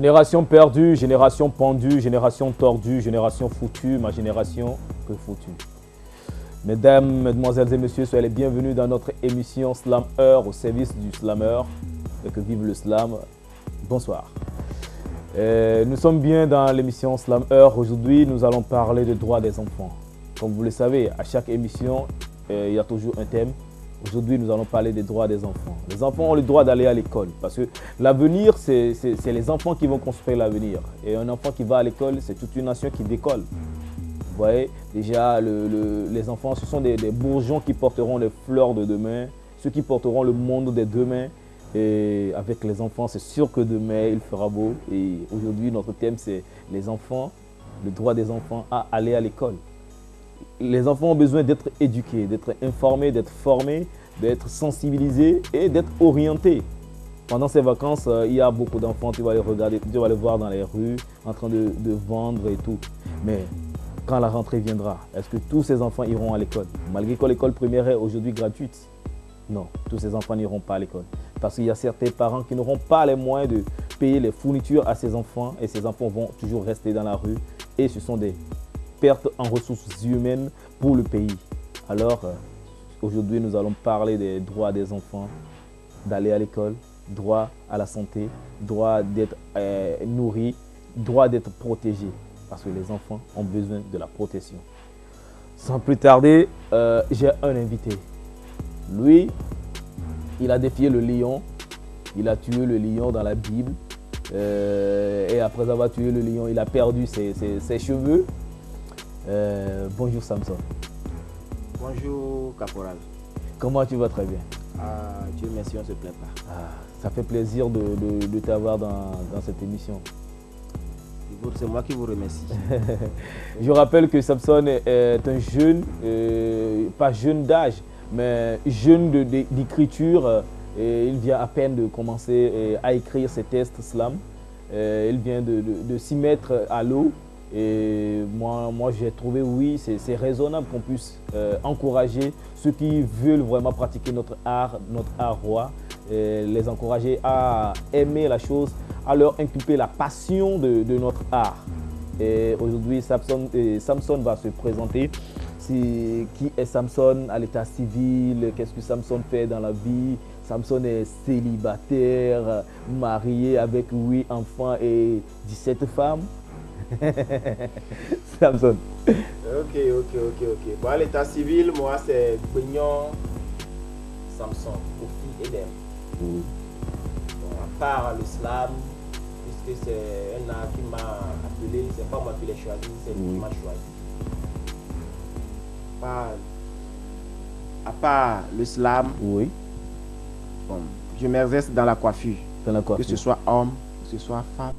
Génération perdue, génération pendue, génération tordue, génération foutue, ma génération que foutue. Mesdames, mesdemoiselles et messieurs, soyez les bienvenus dans notre émission Slam Heure au service du slammer. Et que vive le slam. Bonsoir. Nous sommes bien dans l'émission Slam Heure. Aujourd'hui, nous allons parler des droits des enfants. Comme vous le savez, à chaque émission, il y a toujours un thème. Aujourd'hui, nous allons parler des droits des enfants. Les enfants ont le droit d'aller à l'école parce que l'avenir, c'est les enfants qui vont construire l'avenir. Et un enfant qui va à l'école, c'est toute une nation qui décolle. Vous voyez, déjà, les enfants, ce sont des bourgeons qui porteront les fleurs de demain, ceux qui porteront le monde des demain. Et avec les enfants, c'est sûr que demain, il fera beau. Et aujourd'hui, notre thème, c'est les enfants, le droit des enfants à aller à l'école. Les enfants ont besoin d'être éduqués, d'être informés, d'être formés, d'être sensibilisés et d'être orientés. Pendant ces vacances, il y a beaucoup d'enfants, tu vas les regarder, tu vas les voir dans les rues, en train de vendre et tout. Mais quand la rentrée viendra, est-ce que tous ces enfants iront à l'école? Malgré que l'école primaire est aujourd'hui gratuite. Non, tous ces enfants n'iront pas à l'école. Parce qu'il y a certains parents qui n'auront pas les moyens de payer les fournitures à ces enfants et ces enfants vont toujours rester dans la rue. Et ce sont des pertes en ressources humaines pour le pays. Alors, aujourd'hui, nous allons parler des droits des enfants d'aller à l'école, droit à la santé, droit d'être nourri, droit d'être protégé. Parce que les enfants ont besoin de la protection. Sans plus tarder, j'ai un invité. Lui, il a défié le lion. Il a tué le lion dans la Bible. Et après avoir tué le lion, il a perdu ses cheveux. Bonjour Samson. Bonjour Caporal. Comment tu vas? Très bien. Dieu merci, on ne se plaint pas. Ça fait plaisir de t'avoir dans cette émission. C'est moi qui vous remercie. Je rappelle que Samson est un jeune, pas jeune d'âge, mais jeune d'écriture. Il vient à peine de commencer à écrire ses textes slam. Il vient de s'y mettre à l'eau. Et moi j'ai trouvé, oui, c'est raisonnable qu'on puisse encourager ceux qui veulent vraiment pratiquer notre art roi, les encourager à aimer la chose, à leur inculper la passion de notre art. Et aujourd'hui, Samson va se présenter. Qui est Samson à l'état civil? Qu'est-ce que Samson fait dans la vie? Samson est célibataire, marié avec 8 enfants et 17 femmes. Samson. Ok. Bon, à l'état civil, moi c'est Bignon Samson, Kofi Edem. Oui. Bon, à part l'islam, puisque c'est un art qui m'a appelé, c'est pas moi qui l'ai choisi, c'est lui qui m'a choisi. À part l'islam, oui. Bon, je m'exerce dans la coiffure. Que ce soit homme, que ce soit femme.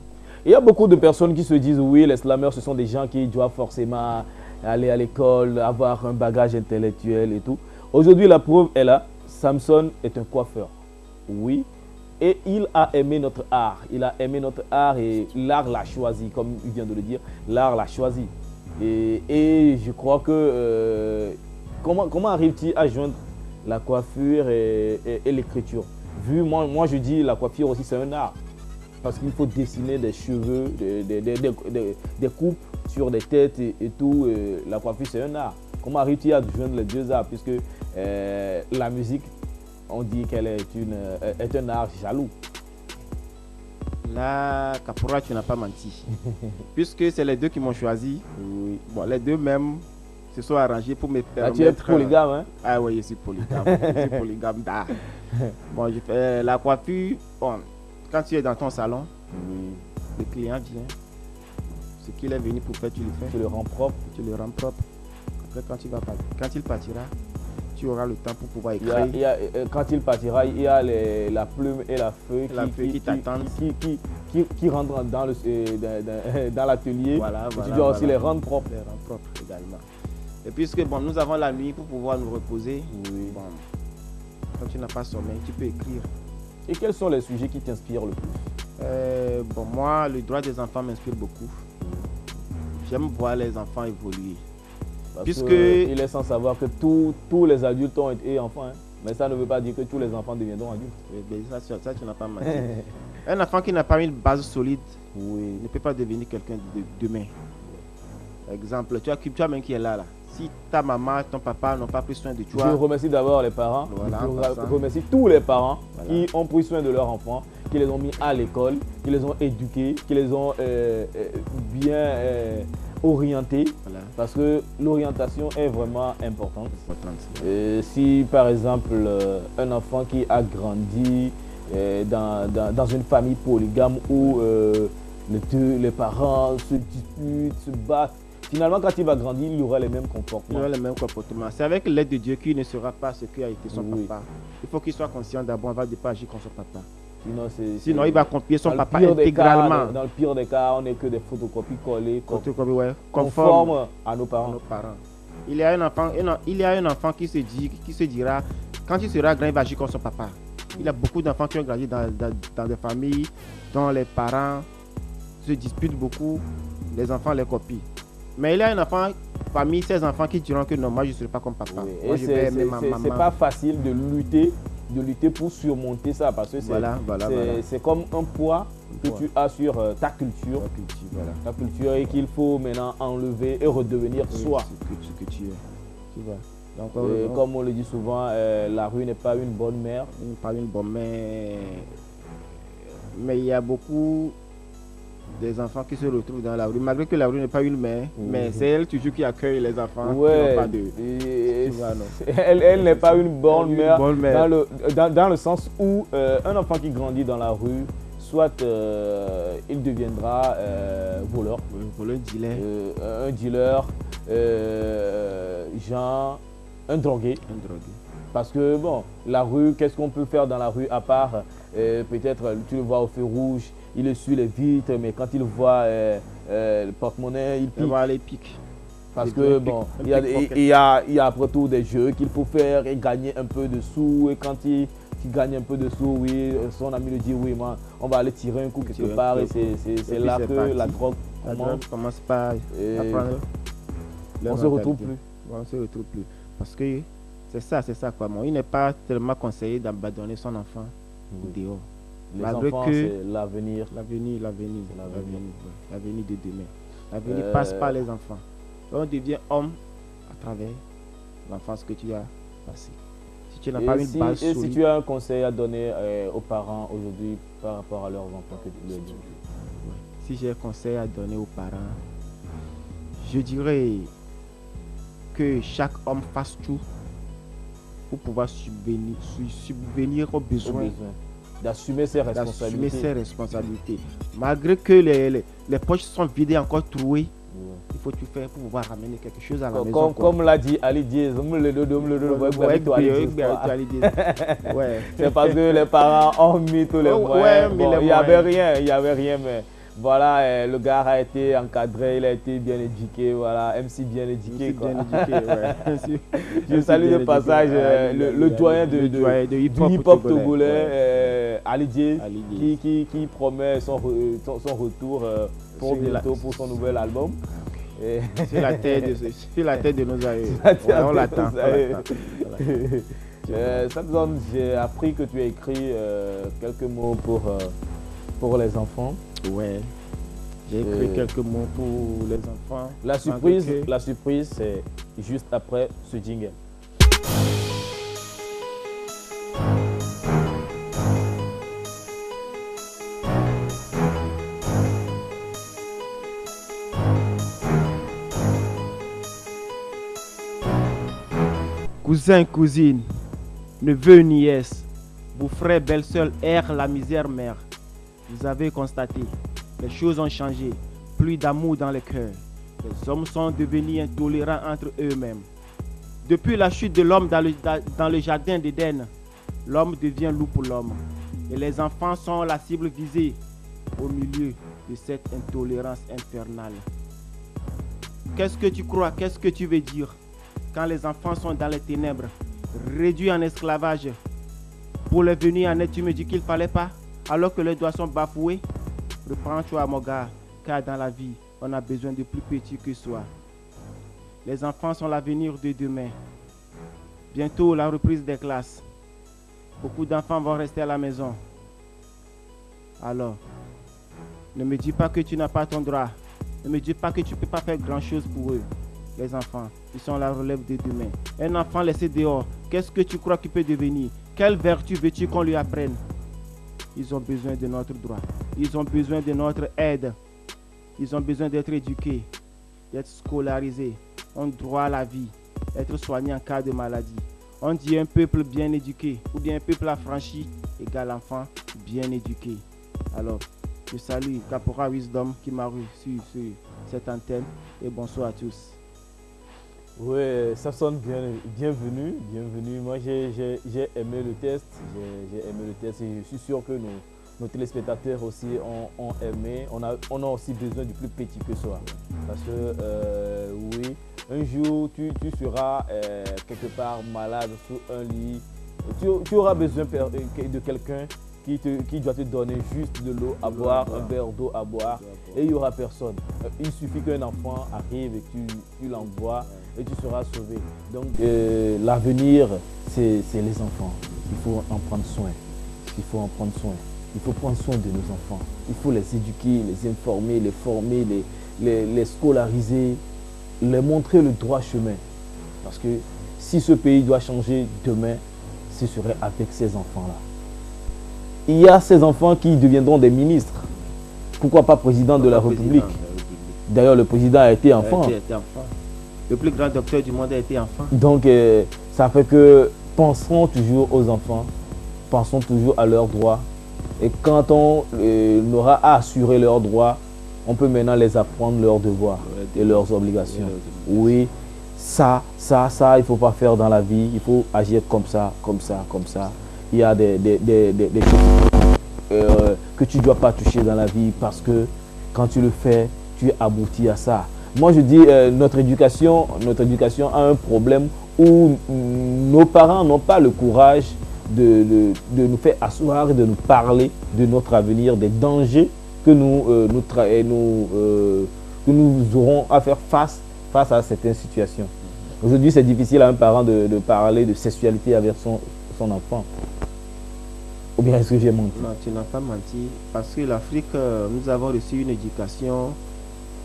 Il y a beaucoup de personnes qui se disent, oui, les slammers, ce sont des gens qui doivent forcément aller à l'école, avoir un bagage intellectuel et tout. Aujourd'hui, la preuve est là. Samson est un coiffeur. Oui. Et il a aimé notre art. Il a aimé notre art et l'art l'a choisi, comme il vient de le dire. L'art l'a choisi. Et je crois que... comment arrive-t-il à joindre la coiffure et l'écriture? Moi, je dis la coiffure aussi, c'est un art. Parce qu'il faut dessiner des cheveux, des coupes sur des têtes et tout. La coiffure, c'est un art. Comment arrive-t-il à joindre les deux arts? Puisque la musique, on dit qu'elle est un art jaloux. Là, Caporal, tu n'as pas menti. Puisque c'est les deux qui m'ont choisi. Oui. Bon, les deux même se sont arrangés pour me permettre... Tu es polygame, hein? Ah oui, je suis polygame. Je suis polygame d'art. Bon, je fais la coiffure. Bon, quand tu es dans ton salon, le client vient. Ce qu'il est venu pour faire, tu le fais. Tu le rends propre. Tu le rends propre. Après, quand il partira, tu auras le temps pour pouvoir écrire. Quand il partira, il y a la plume et la feuille qui t'attendent. Qui rentrent dans l'atelier. Voilà, tu dois aussi les rendre propres. Les rendre propres également. Et puisque bon, nous avons la nuit pour pouvoir nous reposer, bon, quand tu n'as pas sommeil, tu peux écrire. Et quels sont les sujets qui t'inspirent le plus? Bon, moi, le droit des enfants m'inspire beaucoup. J'aime voir les enfants évoluer. Puisque il est sans savoir que tous les adultes ont été enfants. Hein. Mais ça ne veut pas dire que tous les enfants deviendront adultes. Mais ça tu n'as pas menti. Un enfant qui n'a pas une base solide Oui. ne peut pas devenir quelqu'un de demain. Exemple, tu as même qui est là. Si ta maman, ton papa n'ont pas pris soin de Je toi, remercie d'abord les parents. Voilà, Je remercie tous les parents Voilà. qui ont pris soin de leurs enfants, qui les ont mis à l'école, qui les ont éduqués, qui les ont bien orientés. voilà, Parce que l'orientation est vraiment importante. importante. Si par exemple un enfant qui a grandi dans une famille polygame où les parents se disputent, se battent, finalement quand il va grandir, il aura les mêmes Il comportements. aura le même comportement. C'est avec l'aide de Dieu qu'il ne sera pas ce qui a été son Oui. papa. Il faut qu'il soit conscient d'abord avant de pas agir comme son papa. Sinon, Il va copier son dans le papa pire des cas, intégralement. dans le pire des cas, on n'est que des photocopies collées, Ouais, conformes à nos à parents. nos parents. Il y a un enfant qui se dira, quand il sera grand, il va agir comme son papa. Il y a beaucoup d'enfants qui ont grandi dans des familles dont les parents se disputent beaucoup, les enfants les copient. Mais il y a un enfant parmi ces enfants qui diront que non, moi je ne serai pas comme papa. Oui. Moi, Et je vais aimer ma c'est maman. pas facile de lutter pour surmonter ça parce que Voilà. c'est comme un poids que Poids. tu as sur ta culture. Voilà. Ta culture et qu'il faut maintenant enlever et redevenir Oui, soi. ce que tu es. Tu vois. Donc, Et comme on le dit souvent, la rue n'est pas une bonne mère. pas une bonne mais il y a beaucoup des enfants qui se retrouvent dans la rue, malgré que la rue n'est pas une mère, mais c'est elle toujours qui accueille les enfants qui n'ont pas de... et Tu vois, non. elle n'est pas une bonne Une mère, bonne mère. dans le sens où un enfant qui grandit dans la rue, soit il deviendra voleur, Pour le dealer, un dealer, genre un drogué. un drogué. Parce que bon, la rue, qu'est-ce qu'on peut faire dans la rue à part peut-être tu le vois au feu rouge, il essuie les vitres, mais quand il voit le porte-monnaie, il Il pique. va les pics. Parce Il que pique, bon, un il y a pickpocket. après tout des jeux qu'il faut faire et gagner un peu de sous. Et quand il gagne un peu de sous, oui, son ami lui dit oui, man, on va aller tirer un coup quelque Tirer un part. coup. Et c'est puis là c'est que parti. la drogue La commence. drogue commence par Et apprendre. on se retrouve plus. On se retrouve plus. Parce que c'est ça quoi. Bon, il n'est pas tellement conseillé d'abandonner son enfant dehors. Les Malgré enfants, que- c'est l'avenir. L'avenir de demain. L'avenir Euh, passe par les enfants. On devient homme à travers l'enfance que tu as passée. Si tu n'as pas une base Et si solide, tu as un conseil à donner aux parents aujourd'hui par rapport à leurs enfants que tu leur dis. si j'ai un conseil à donner aux parents, je dirais que chaque homme fasse tout pour pouvoir subvenir aux Au besoins, besoin d'assumer ses d'assumer responsabilités. ses responsabilités. Malgré que les poches sont vidées, encore trouées, Ouais. il faut tout faire pour pouvoir ramener quelque chose à la maison. Comme l'a dit Ali Diaz, Ouais. c'est parce que les parents ont mis tous les Ouais, moyens. mis Bon, les il n'y avait moyens. rien, mais voilà, le gars a été encadré, il a été bien éduqué, voilà, MC bien éduqué. Quoi. Je salue de passage le doyen du hip-hop togolais, Ali Diaz, qui promet son retour pour bientôt pour son nouvel album. Et C'est la tête de nos aïeux. On l'attend. Samson, j'ai appris que tu as écrit quelques mots pour les enfants. Ouais. J'ai écrit quelques mots pour les enfants. La surprise, c'est juste après ce jingle. Cousin, cousine, neveu, nièce, beau-frère, belle-sœur, erre la misère mère. Vous avez constaté, les choses ont changé, plus d'amour dans les cœurs. Les hommes sont devenus intolérants entre eux-mêmes. Depuis la chute de l'homme dans le jardin d'Éden, l'homme devient loup pour l'homme. Et les enfants sont la cible visée au milieu de cette intolérance infernale. Qu'est-ce que tu crois? Qu'est-ce que tu veux dire? Quand les enfants sont dans les ténèbres, réduits en esclavage, pour les venir en aide, tu me dis qu'il ne fallait pas, alors que les doigts sont bafoués? Reprends-toi, mon gars, car dans la vie, on a besoin de plus petits que soi. Les enfants sont l'avenir de demain. Bientôt, la reprise des classes. Beaucoup d'enfants vont rester à la maison. Alors, ne me dis pas que tu n'as pas ton droit. Ne me dis pas que tu ne peux pas faire grand-chose pour eux. Les enfants, ils sont la relève de demain. Un enfant laissé dehors, qu'est-ce que tu crois qu'il peut devenir? Quelle vertu veux-tu qu'on lui apprenne? Ils ont besoin de notre droit. Ils ont besoin de notre aide. Ils ont besoin d'être éduqués, d'être scolarisés, ont droit à la vie, être soignés en cas de maladie. On dit un peuple bien éduqué ou bien un peuple affranchi égale enfant bien éduqué. Alors, je salue Caporal Wisdom qui m'a reçu sur cette antenne et bonsoir à tous. Oui, ça sonne bien, bienvenue. Moi, j'ai aimé le test. J'ai aimé le test et je suis sûr que nos téléspectateurs aussi ont aimé. On a aussi besoin du plus petit que soi. Parce que, oui, un jour, tu seras quelque part malade sur un lit. Tu auras besoin de quelqu'un qui doit te donner juste de l'eau à boire, un verre d'eau à boire, et il n'y aura personne. Il suffit qu'un enfant arrive et tu l'envoies et tu seras sauvé. Donc l'avenir, c'est les enfants. Il faut en prendre soin. Il faut prendre soin de nos enfants. Il faut les éduquer, les informer, les former, les scolariser, les montrer le droit chemin. Parce que si ce pays doit changer demain, ce serait avec ces enfants-là. Il y a ces enfants qui deviendront des ministres. Pourquoi pas président de la République? D'ailleurs, le président a été enfant. Le plus grand docteur du monde a été enfant. Donc, ça fait que pensons toujours aux enfants, pensons toujours à leurs droits. Et quand on aura à assurer leurs droits, on peut maintenant les apprendre leurs devoirs et leurs obligations. Oui, ça, il ne faut pas faire dans la vie. Il faut agir comme ça. Il y a des choses que tu ne dois pas toucher dans la vie parce que quand tu le fais, tu aboutis à ça. Moi, je dis notre éducation a un problème où nos parents n'ont pas le courage de nous faire asseoir et de nous parler de notre avenir, des dangers que nous aurons à faire face à certaines situations. Aujourd'hui, c'est difficile à un parent de parler de sexualité avec son enfant. Ou bien est-ce que j'ai menti? Non, tu n'as pas menti. Parce que l'Afrique, nous avons reçu une éducation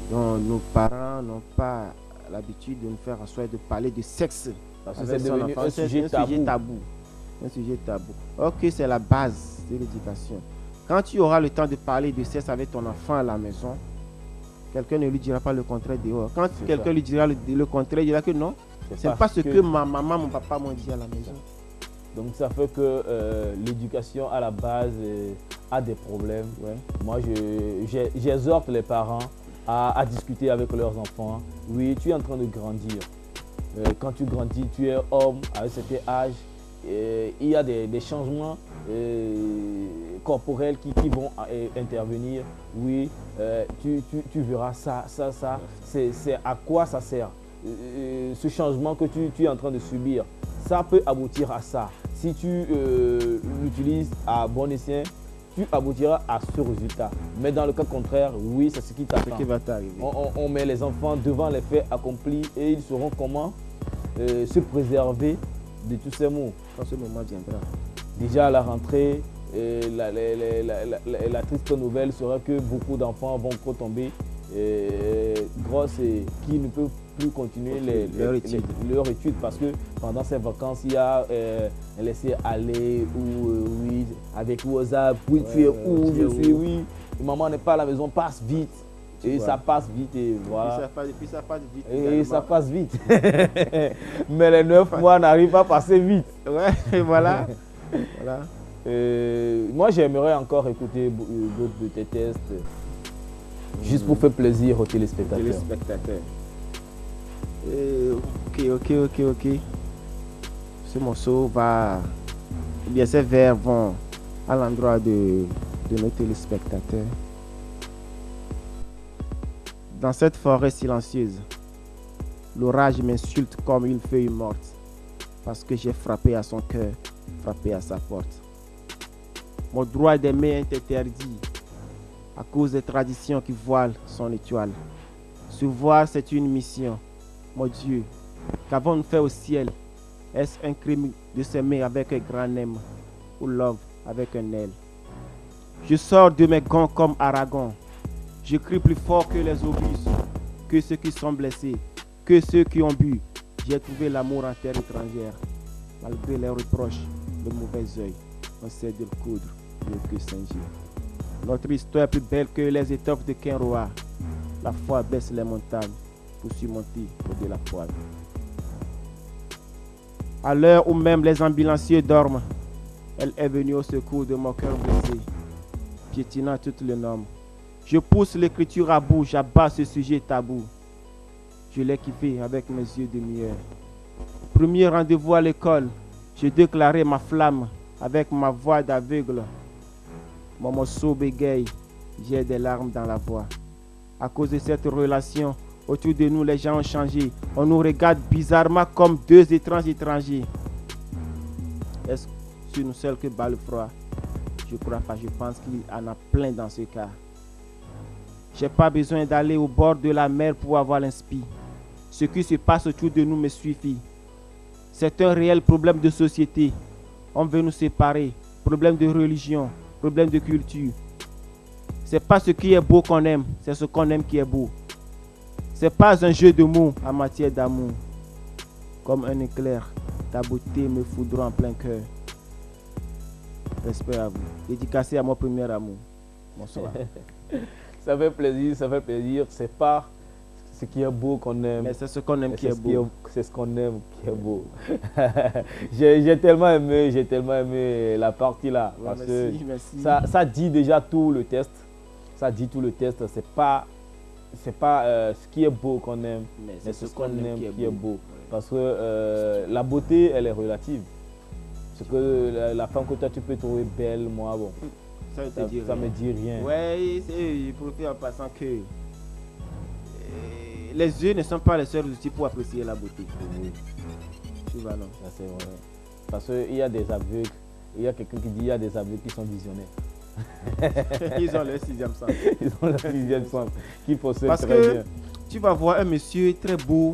dont nos parents n'ont pas l'habitude de nous faire asseoir de parler de sexe. Parce que c'est devenu un sujet tabou. Un sujet tabou. Ok, c'est la base de l'éducation. Quand tu auras le temps de parler de sexe avec ton enfant à la maison, quelqu'un ne lui dira pas le contraire dehors. Quand quelqu'un lui dira le contraire, il dira que non, c'est pas ce que ma maman, mon papa m'ont dit à la maison. Donc ça fait que l'éducation à la base a des problèmes. Ouais. Moi, j'exhorte les parents à discuter avec leurs enfants. Oui, tu es en train de grandir. Quand tu grandis, tu es homme à un certain âge. Il y a des changements corporels qui vont intervenir. Oui, tu verras ça. C'est à quoi ça sert. Ce changement que tu es en train de subir, ça peut aboutir à ça. Si tu l'utilises à bon escient, tu aboutiras à ce résultat. Mais dans le cas contraire, oui, c'est ce qui t'attend. Qui va t'arriver. On met les enfants devant les faits accomplis et ils sauront comment se préserver de tous ces maux. Quand ce moment viendra. Déjà à la rentrée, la triste nouvelle sera que beaucoup d'enfants vont retomber grosses et qui ne peuvent plus continuer leur étude parce que pendant ces vacances, il y a laissé aller ou oui, avec WhatsApp, oui, tu es où, je suis, oui, maman n'est pas à la maison, passe vite. Et ça passe vite et voilà. Puis ça passe vite. Et ça passe vite. Mais les 9 mois n'arrivent pas à passer vite. Ouais, et voilà. Voilà. Moi, j'aimerais encore écouter d'autres de tes tests. Juste pour faire plaisir aux téléspectateurs. Ok. Ce morceau va... Eh bien, ces vers vont à l'endroit de nos téléspectateurs. Dans cette forêt silencieuse, l'orage m'insulte comme une feuille morte, parce que j'ai frappé à son cœur, frappé à sa porte. Mon droit d'aimer est interdit à cause des traditions qui voilent son étoile. Se voir, c'est une mission. Mon Dieu, qu'avons-nous fait au ciel? Est-ce un crime de s'aimer avec un grand aime ou love avec un aile? Je sors de mes gants comme Aragon. Je crie plus fort que les obus, que ceux qui sont blessés, que ceux qui ont bu. J'ai trouvé l'amour en terre étrangère. Malgré les reproches, le mauvais œil, on sait de le coudre mieux que Saint-Gilles. Notre histoire est plus belle que les étoffes de Kenroa. La foi baisse les montagnes pour surmonter au-delà de la poêle. À l'heure où même les ambulanciers dorment, elle est venue au secours de mon cœur blessé, piétinant toutes les normes. Je pousse l'écriture à bout, j'abats ce sujet tabou. Je l'ai kiffé avec mes yeux de miel. Premier rendez-vous à l'école, je déclarais ma flamme avec ma voix d'aveugle. Mon morceau bégaye, j'ai des larmes dans la voix. À cause de cette relation, autour de nous, les gens ont changé. On nous regarde bizarrement comme deux étranges étrangers. Est-ce sur nous seuls que bat le froid? Je crois pas, je pense qu'il y en a plein dans ce cas. J'ai pas besoin d'aller au bord de la mer pour avoir l'inspi. Ce qui se passe autour de nous me suffit. C'est un réel problème de société. On veut nous séparer. Problème de religion, problème de culture. C'est pas ce qui est beau qu'on aime, c'est ce qu'on aime qui est beau. C'est pas un jeu de mots en matière d'amour. Comme un éclair, ta beauté me foudroie en plein cœur. Respect à vous. Dédicacé à mon premier amour. Bonsoir. Ça fait plaisir, ça fait plaisir. C'est pas ce qui est beau qu'on aime. Mais c'est ce qu'on aime qui est beau. C'est ce qu'on aime qui est beau. J'ai tellement aimé la partie là. Ouais, Parce merci. que ça dit déjà tout le test. Ça dit tout le test. C'est pas ce qui est beau qu'on aime, mais c'est ce qu'on aime qui est beau. Parce que la beauté, elle est relative. Parce que la femme que toi tu peux trouver belle, moi, bon, ça me dit rien. Ouais, il profite en passant que les yeux ne sont pas les seuls outils pour apprécier la beauté. Oui. Tu vois, non? C'est vrai. Parce qu'il y a des aveugles, il y a quelqu'un qui dit qu'il y a des aveugles qui sont visionnaires. Ils ont le sixième sens. Ils ont le sixième sens qui possèdent Parce très que bien. tu vas voir un monsieur très beau,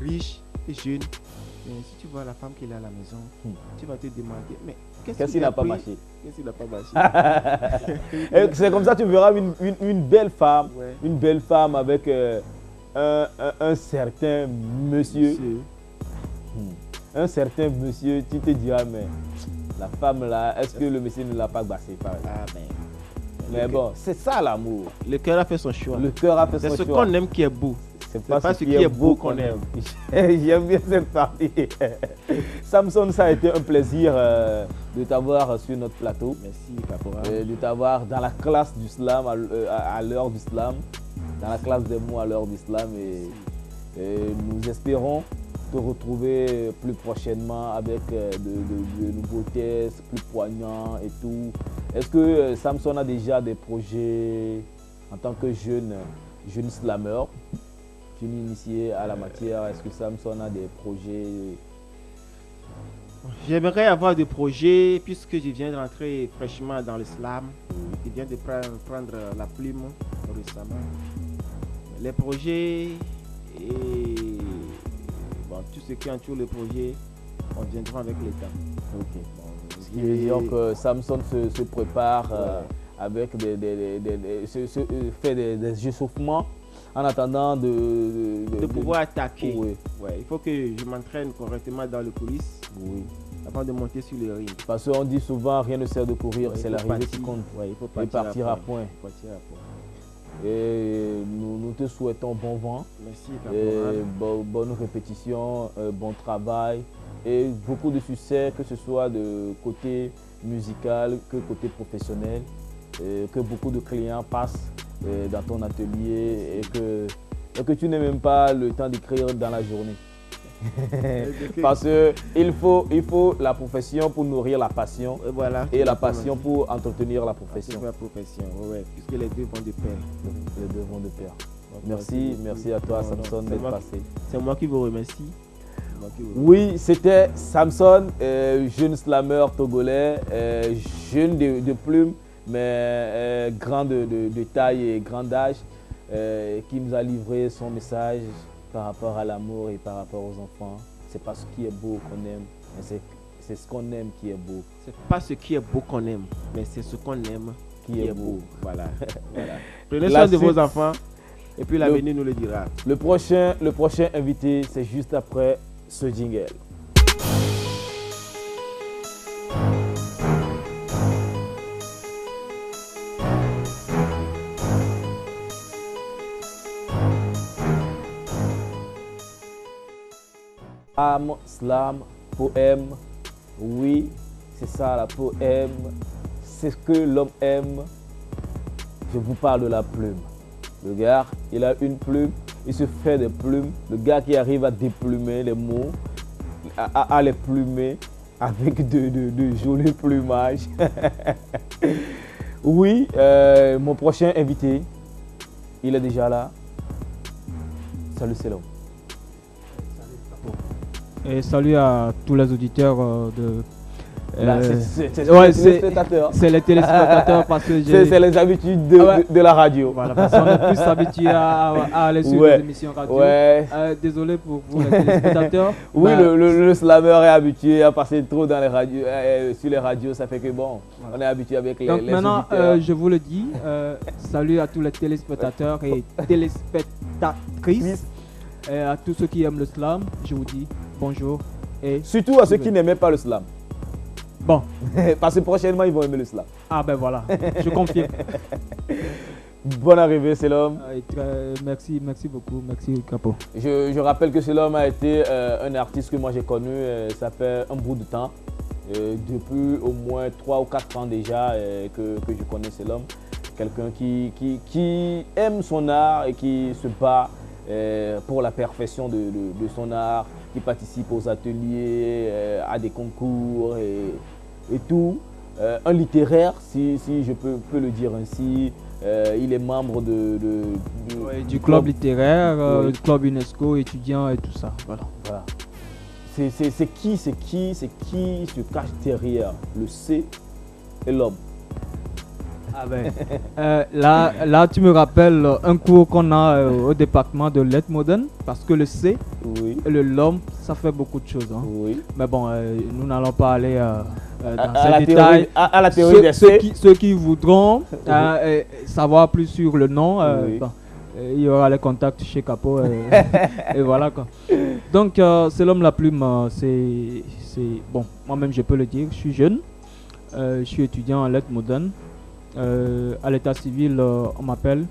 riche et jeune. Mais si tu vois la femme qu'il a à la maison, tu vas te demander, mais qu'est-ce qu'il n'a pas marché? Qu'est-ce qu'il n'a pas marché? C'est comme ça que tu verras une belle femme, Ouais. une belle femme avec un certain monsieur. Un certain monsieur, tu te diras, mais la femme là, est-ce que le monsieur ne l'a pas bassé pareil? Ah ben. Mais bon, c'est ça l'amour. Le cœur a fait son choix. Le cœur a fait son C'est ce choix. qu'on aime qui est beau. C'est pas ce qui est beau qu'on aime. J'aime bien cette partie. Samson, ça a été un plaisir de t'avoir sur notre plateau. Merci, Caporal. De t'avoir dans la classe du slam à l'heure du slam. Dans la classe des mots à l'heure du slam. Et nous espérons te retrouver plus prochainement avec de nouveaux tests plus poignants et tout. Est-ce que Samson a déjà des projets en tant que jeune slammer? Initié à la matière, est-ce que Samson a des projets? J'aimerais avoir des projets puisque je viens de rentrer fraîchement dans le slam. Je viens de prendre la plume récemment. Les projets et bon, tout ce qui entoure le projet, on viendra avec le temps. Ok. Bon, ce qui veut dire que Samson se prépare avec fait des échauffements en attendant de pouvoir attaquer. Oui. Ouais, il faut que je m'entraîne correctement dans le coulisses avant de monter sur le ring. Parce qu'on dit souvent rien ne sert de courir, c'est l'arrivée qui compte. Il faut partir à point. Et nous te souhaitons bon vent. Merci, Caporal. Bonne répétition, bon travail et beaucoup de succès, que ce soit de côté musical que côté professionnel. Que beaucoup de clients passent dans ton atelier et que tu n'aies même pas le temps d'écrire dans la journée. Parce qu'il faut la profession pour nourrir la passion et la passion pour entretenir la profession. Puisque les deux vont de pair. Les deux vont de pair. Merci à toi, Samson, d'être passé. C'est moi qui vous remercie. Oui, c'était Samson, jeune slammer togolais, jeune de plume, mais grand de taille et grand d'âge, qui nous a livré son message par rapport à l'amour et par rapport aux enfants. C'est pas ce qui est beau qu'on aime, mais c'est c'est ce qu'on aime qui est beau. C'est pas ce qui est beau qu'on aime, mais c'est ce qu'on aime qui est beau. Voilà. Voilà. Prenez soin de vos enfants et puis l'avenir nous le dira. Le prochain invité, c'est juste après ce jingle. Âme, slam, poème, oui, c'est ça la poème, c'est ce que l'homme aime. Je vous parle de la plume. Le gars, il a une plume, il se fait des plumes. Le gars qui arrive à déplumer les mots, à les plumer avec de jolis plumages. Oui, mon prochain invité, il est déjà là. Salut, c'est l'homme. Et salut à tous les auditeurs de... c'est les téléspectateurs parce que c'est les habitudes de la radio. Voilà, parce qu'on est plus habitué à aller sur les émissions radio. Ouais. Désolé pour vous les téléspectateurs. Oui, le slammer est habitué à passer trop dans les radios, sur les radios, ça fait que bon, voilà. On est habitué avec les Donc maintenant, auditeurs. je vous le dis, salut à tous les téléspectateurs et téléspectatrices. Et à tous ceux qui aiment le slam, je vous dis bonjour. Et surtout à ceux qui n'aimaient pas le slam. Bon. Parce que prochainement, ils vont aimer le slam. Ah ben voilà, je confirme. Bonne arrivée, c'est l'homme. Merci beaucoup, merci Capo. Je rappelle que c'est l'homme a été un artiste que moi j'ai connu, ça fait un bout de temps. Depuis au moins 3 ou 4 ans déjà que je connais c'est l'homme. Quelqu'un qui aime son art et qui se bat pour la perfection de son art, qui participe aux ateliers, à des concours et tout. Un littéraire, si je peux le dire ainsi. Il est membre du club littéraire, le club UNESCO, étudiant et tout ça. Voilà. C'est qui se cache derrière le C et l'homme? Ah ben, là, tu me rappelles un cours qu'on a au département de lettres modernes, parce que le C et le l'homme, ça fait beaucoup de choses. Hein. Oui. Mais bon, nous n'allons pas aller dans à ces détails. À la théorie des C. Ceux qui voudront savoir plus sur le nom, il y aura les contacts chez Capo. Et voilà quoi. Donc, c'est l'homme la plume. C'est bon, moi-même je peux le dire, je suis jeune, je suis étudiant en lettres modernes. À l'état civil, on m'appelle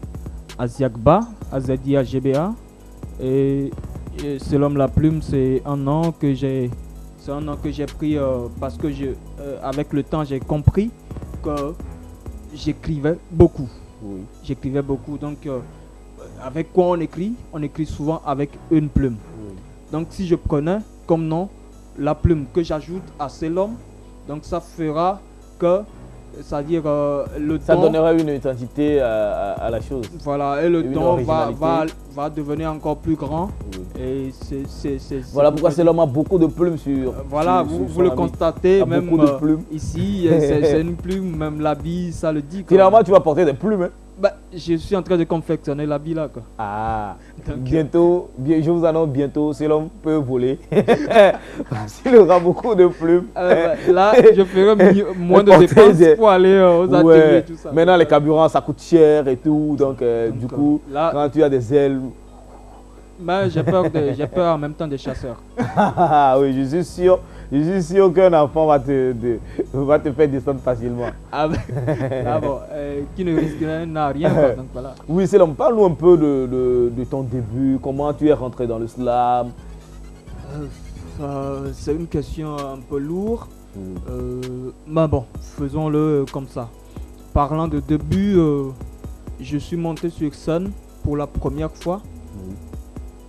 Aziagba, AZIAGBA. Et c'est l'homme la plume, c'est un nom que j'ai pris parce que avec le temps j'ai compris que j'écrivais beaucoup. Oui. J'écrivais beaucoup, donc avec quoi on écrit souvent avec une plume. Oui. Donc si je prenais comme nom la plume que j'ajoute à c'est l'homme, donc ça fera que, c'est-à-dire ça donnerait une identité à la chose. Voilà, et le ton va devenir encore plus grand. Oui. Et voilà pourquoi c'est l'homme a beaucoup de plumes sur. Voilà, vous le constatez, même beaucoup de plumes. Ici, c'est une plume, même l'habit, ça le dit. Finalement, tu vas porter des plumes. Hein? Bah, je suis en train de confectionner l'habit là. Quoi. Ah, donc, bientôt, je vous annonce bientôt, si l'homme peut voler, s'il aura beaucoup de plumes. Là, je ferai moins de dépenses pour aller aux ateliers et tout ça. Maintenant, les carburants, ça coûte cher et tout. Donc du coup, là, quand tu as des ailes... j'ai peur en même temps des chasseurs. Oui, je suis sûr qu'un enfant va te faire descendre facilement. Ah bon, qui ne risque rien. Quoi, donc voilà. Oui, c'est l'homme. Parle-nous un peu de ton début. Comment tu es rentré dans le slam? C'est une question un peu lourde. Mais bon, faisons-le comme ça. Parlant de début, je suis monté sur scène pour la première fois.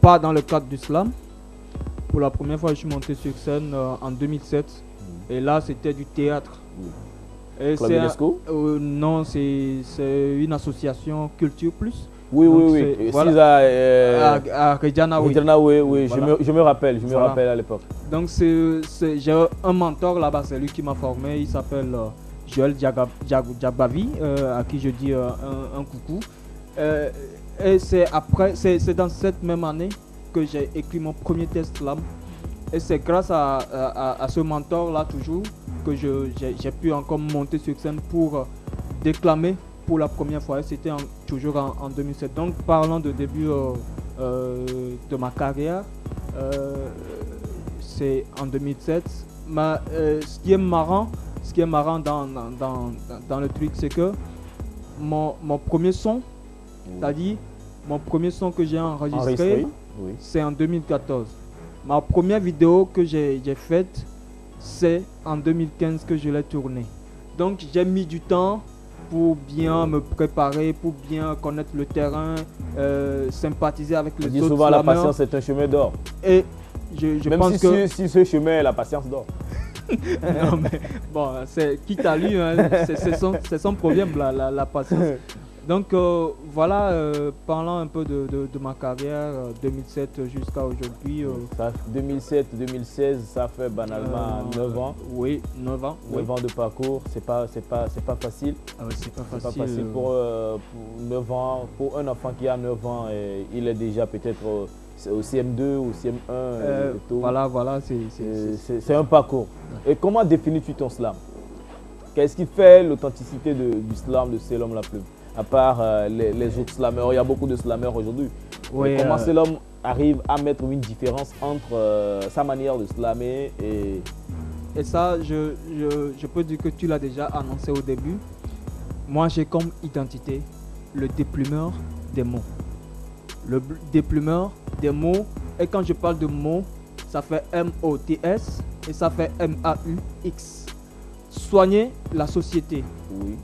Pas dans le cadre du slam. Pour la première fois, je suis monté sur scène en 2007. Et là, c'était du théâtre. Et Club UNESCO non, c'est une association Culture Plus. Oui, oui. Voilà. À Reggiana, oui. Oui. Voilà. Je me rappelle à l'époque. Donc, j'ai un mentor là-bas, c'est lui qui m'a formé. Il s'appelle Joël Djagbavi, à qui je dis un coucou. Et c'est dans cette même année que j'ai écrit mon premier test slam Et c'est grâce à ce mentor-là toujours que j'ai pu encore monter sur scène pour déclamer pour la première fois. C'était toujours en 2007. Donc parlant de début de ma carrière, c'est en 2007. Ce qui est marrant dans le truc, c'est que mon premier son, c'est-à-dire mon premier son que j'ai enregistré, oui. c'est en 2014. Ma première vidéo que j'ai faite, c'est en 2015 que je l'ai tournée. Donc j'ai mis du temps pour bien me préparer, pour bien connaître le terrain, sympathiser avec les autres souvent slammers. la patience est un chemin d'or. Et je même pense que... si ce chemin est la patience d'or. Non mais bon, c'est qui t'a lu, hein, c'est son problème la patience. Donc voilà, parlant un peu de ma carrière, 2007 jusqu'à aujourd'hui. 2007-2016, ça fait banalement 9 ans. Oui, 9 ans. 9 ans de parcours, c'est pas facile. Ah ouais, c'est pas C'est facile. pas facile pour 9 ans, pour un enfant qui a 9 ans, il est déjà peut-être au CM2 ou CM1. Voilà, c'est un parcours. Et comment définis-tu ton slam? Qu'est-ce qui fait l'authenticité du slam de Selom La Plume? À part les autres slammers, il y a beaucoup de slammers aujourd'hui. Oui, comment Selom arrive à mettre une différence entre sa manière de slammer et... Et ça, je peux dire que tu l'as déjà annoncé au début. Moi, j'ai comme identité le déplumeur des mots. Le déplumeur des mots. Et quand je parle de mots, ça fait M-O-T-S et ça fait M-A-U-X. Soigner la société. Oui.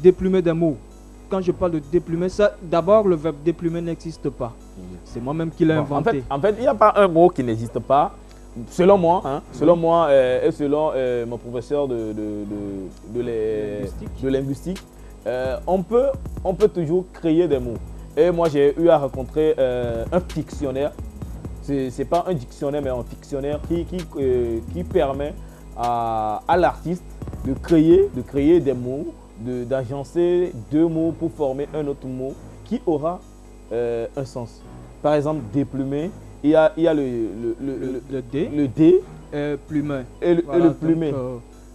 Déplumer des mots. Quand je parle de déplumer, d'abord le verbe déplumer n'existe pas. C'est moi-même qui l'ai inventé. En fait, il n'y a pas un mot qui n'existe pas. Selon moi, et selon mon professeur de linguistique, on peut toujours créer des mots. Et moi, j'ai eu à rencontrer un dictionnaire. C'est pas un dictionnaire, mais un dictionnaire qui permet à l'artiste de créer des mots, d'agencer deux mots pour former un autre mot qui aura un sens. Par exemple, déplumer, il y a le D, plumer. Et le plumer.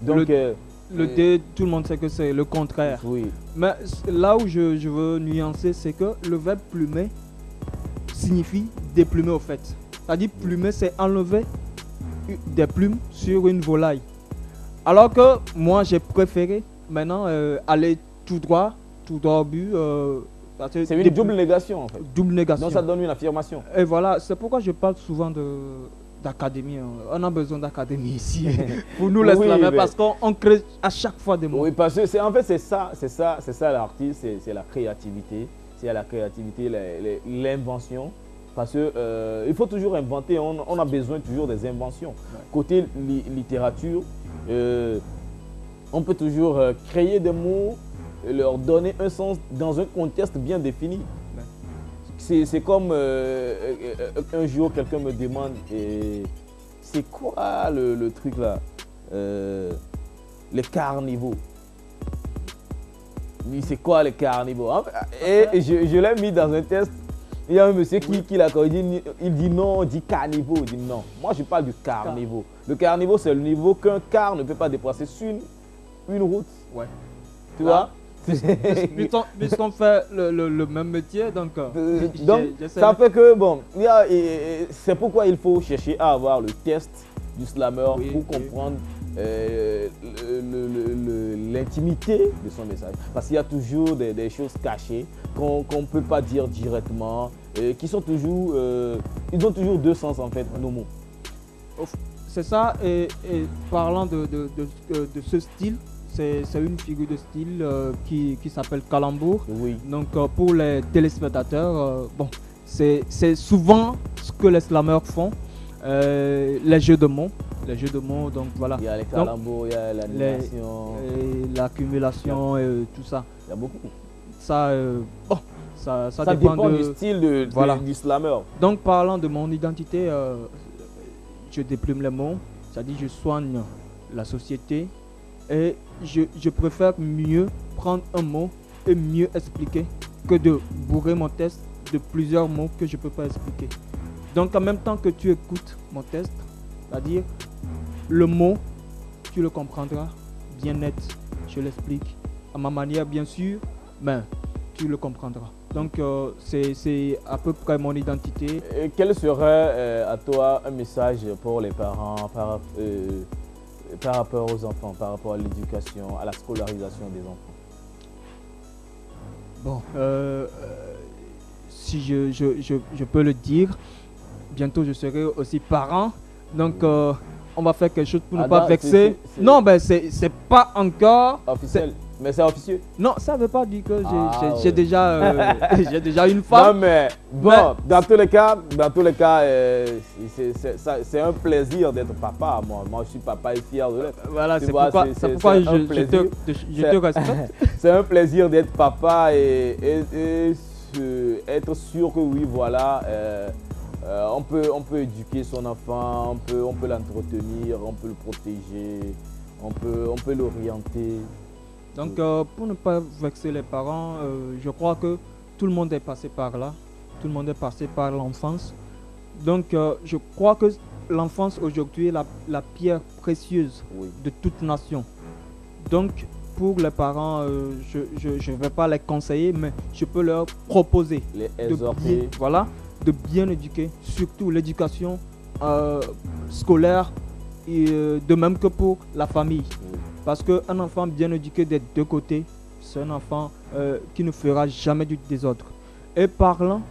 Donc, le D, tout le monde sait que c'est le contraire. Oui. Mais là où je veux nuancer, c'est que le verbe plumer signifie déplumer au fait. C'est-à-dire plumer, c'est enlever des plumes sur une volaille. Alors que moi, j'ai préféré maintenant aller tout droit au but. C'est une double négation en fait. Double négation. Donc ça donne une affirmation. Et voilà, c'est pourquoi je parle souvent d'académie. On a besoin d'académie ici pour nous les slameurs, parce qu'on crée à chaque fois des mots. Oui, parce que en fait c'est ça l'artiste, c'est la créativité, c'est la créativité, l'invention. Parce que il faut toujours inventer, on a besoin toujours des inventions. Ouais. Côté littérature, on peut toujours créer des mots, leur donner un sens dans un contexte bien défini. Ouais. C'est comme un jour quelqu'un me demande, c'est quoi le truc là, les carnivaux. C'est quoi les carnivaux? Et je l'ai mis dans un test. Il y a un monsieur qui l'a corrigé, il dit non, il dit carnivaux. Il dit non. Moi, je parle du carnivaux. Le carnivaux, c'est le niveau qu'un car ne peut pas dépasser sur une route. Ouais. Tu vois? Puisqu'on fait le même métier, donc ça fait que, bon, c'est pourquoi il faut chercher à avoir le test du slammer pour comprendre l'intimité de son message. Parce qu'il y a toujours des choses cachées qu'on ne peut pas dire directement, qui sont toujours, ils ont toujours deux sens en fait, nos mots. C'est ça, et parlant de ce style, c'est une figure de style qui s'appelle calembour. Oui. Donc pour les téléspectateurs, bon, c'est souvent ce que les slammers font, les jeux de mots. Les jeux de mots, donc voilà. Il y a les calembours, il y a l'animation. L'accumulation et tout ça. Il y a beaucoup. Ça, bon, ça dépend du style du slammer. Donc parlant de mon identité, je déplume les mots, c'est-à-dire je soigne la société et je préfère mieux prendre un mot et mieux expliquer que de bourrer mon texte de plusieurs mots que je ne peux pas expliquer. Donc en même temps que tu écoutes mon texte, C'est-à-dire, le mot, tu le comprendras bien net. Je l'explique à ma manière, bien sûr, mais tu le comprendras. Donc, c'est à peu près mon identité. Et quel serait à toi un message pour les parents par rapport aux enfants, par rapport à l'éducation, à la scolarisation des enfants? Bon, si je peux le dire, bientôt je serai aussi parent. Donc, on va faire quelque chose pour ne pas vexer. Non, ben c'est pas encore officiel. Mais c'est officieux. Non, ça ne veut pas dire que j'ai déjà, j'ai déjà une femme. Non, mais bon, dans tous les cas, c'est un plaisir d'être papa. Moi, je suis papa et fier de l'être. Voilà, c'est pourquoi je te respecte. C'est un plaisir d'être papa et être sûr que oui, voilà, on peut éduquer son enfant, on peut l'entretenir, on peut le protéger, on peut l'orienter. Donc, pour ne pas vexer les parents, je crois que tout le monde est passé par là. Tout le monde est passé par l'enfance. Donc, je crois que l'enfance aujourd'hui est la pierre précieuse de toute nation. Donc, pour les parents, je ne vais pas les conseiller, mais je peux leur proposer de bien éduquer, surtout l'éducation scolaire, et, de même que pour la famille. Parce qu'un enfant bien éduqué des deux côtés, c'est un enfant qui ne fera jamais du désordre. Et parlant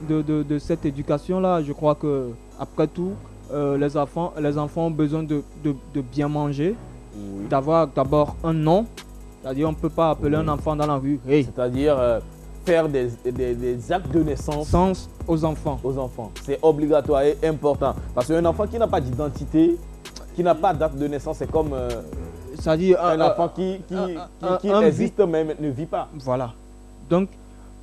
de cette éducation-là, je crois que après tout, les enfants ont besoin de bien manger, d'avoir d'abord un nom. C'est-à-dire on ne peut pas appeler un enfant dans la rue. Hey. C'est-à-dire faire des actes de naissance aux enfants. C'est obligatoire et important. Parce qu'un enfant qui n'a pas d'identité, qui n'a pas d'acte de naissance, c'est comme c'est-à-dire un enfant qui existe mais ne vit pas. Voilà. Donc,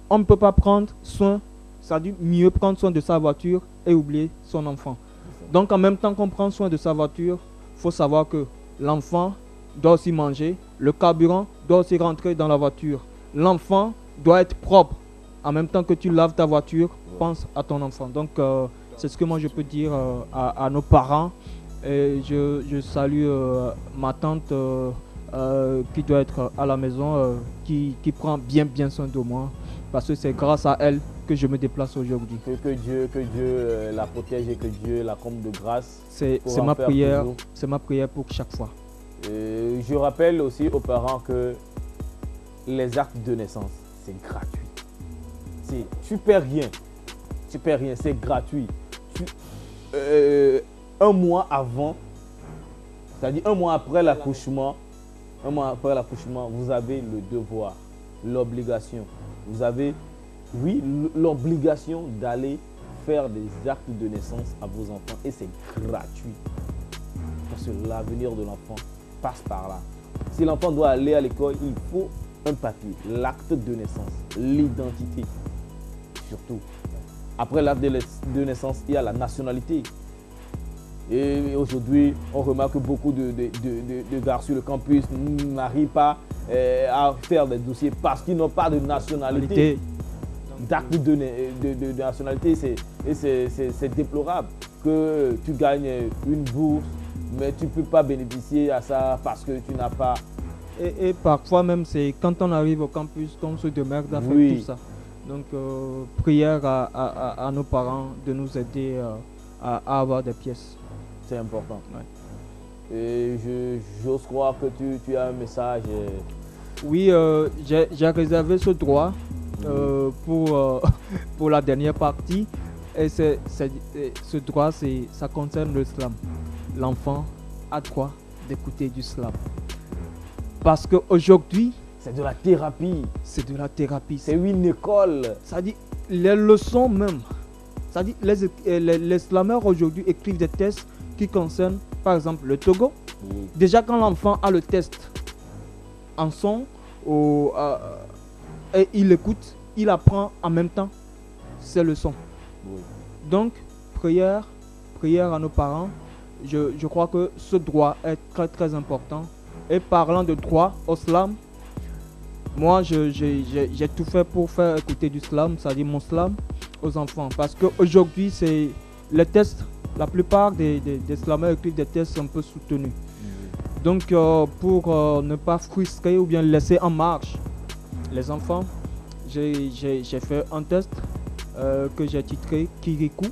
on ne peut pas prendre soin, c'est-à-dire mieux prendre soin de sa voiture et oublier son enfant. Donc, en même temps qu'on prend soin de sa voiture, il faut savoir que l'enfant doit aussi manger, le carburant doit aussi rentrer dans la voiture. L'enfant doit être propre. En même temps que tu laves ta voiture, pense à ton enfant. Donc, c'est ce que moi je peux dire à nos parents. Et je salue ma tante qui doit être à la maison, qui prend bien soin de moi, parce que c'est grâce à elle que je me déplace aujourd'hui. Que Dieu la protège et que Dieu la comble de grâce. C'est ma prière, c'est ma prière pour chaque fois. Je rappelle aussi aux parents que les actes de naissance, c'est gratuit. Tu ne paies rien, c'est gratuit. Un mois avant, c'est-à-dire un mois après l'accouchement, vous avez le devoir, l'obligation. Vous avez, l'obligation d'aller faire des actes de naissance à vos enfants et c'est gratuit. Parce que l'avenir de l'enfant passe par là. Si l'enfant doit aller à l'école, il faut un papier, l'acte de naissance, l'identité, surtout. Après l'acte de naissance, il y a la nationalité. Et aujourd'hui, on remarque que beaucoup de gars sur le campus n'arrivent pas à faire des dossiers parce qu'ils n'ont pas de nationalité. D'acte de nationalité, c'est déplorable que tu gagnes une bourse, mais tu ne peux pas bénéficier à ça parce que tu n'as pas... Et parfois même, c'est quand on arrive au campus qu'on se démerde à faire tout ça. Donc, prière à nos parents de nous aider à avoir des pièces. C'est important. Ouais. Et j'ose croire que tu as un message. Oui, j'ai réservé ce droit pour la dernière partie. Et ce droit, ça concerne le slam. L'enfant a droit d'écouter du slam. Parce qu'aujourd'hui, c'est de la thérapie. C'est une école. Ça dit les leçons même. Ça dit les slameurs aujourd'hui écrivent des tests qui concernent par exemple le Togo. Déjà quand l'enfant a le test en son et il écoute, il apprend en même temps ses leçons. Donc prière à nos parents. Je crois que ce droit est très très important. Et parlant de droit au slam, moi j'ai tout fait pour faire écouter du slam, c'est-à-dire mon slam aux enfants. Parce qu'aujourd'hui, les tests la plupart des slameurs écrivent des tests un peu soutenus. Donc pour ne pas frustrer ou bien laisser en marge les enfants, j'ai fait un test que j'ai titré Kirikou.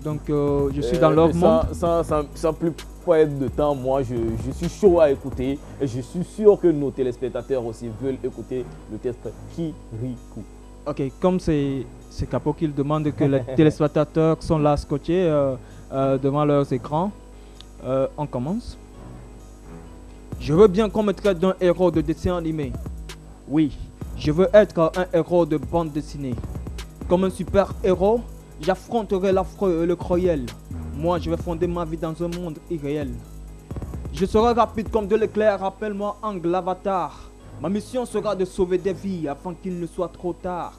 Donc je suis dans leur monde. Sans plus perdre de temps, moi je suis chaud à écouter et je suis sûr que nos téléspectateurs aussi veulent écouter le test Kirikou. Ok, comme c'est Capo qui demande que les téléspectateurs sont là scotchés devant leurs écrans, on commence. Je veux bien qu'on me traite d'un héros de dessin animé. Oui, je veux être un héros de bande dessinée. Comme un super héros, j'affronterai l'affreux et le cruel. Moi, je vais fonder ma vie dans un monde irréel. Je serai rapide comme de l'éclair, appelle-moi Angle Avatar. Ma mission sera de sauver des vies avant qu'il ne soit trop tard.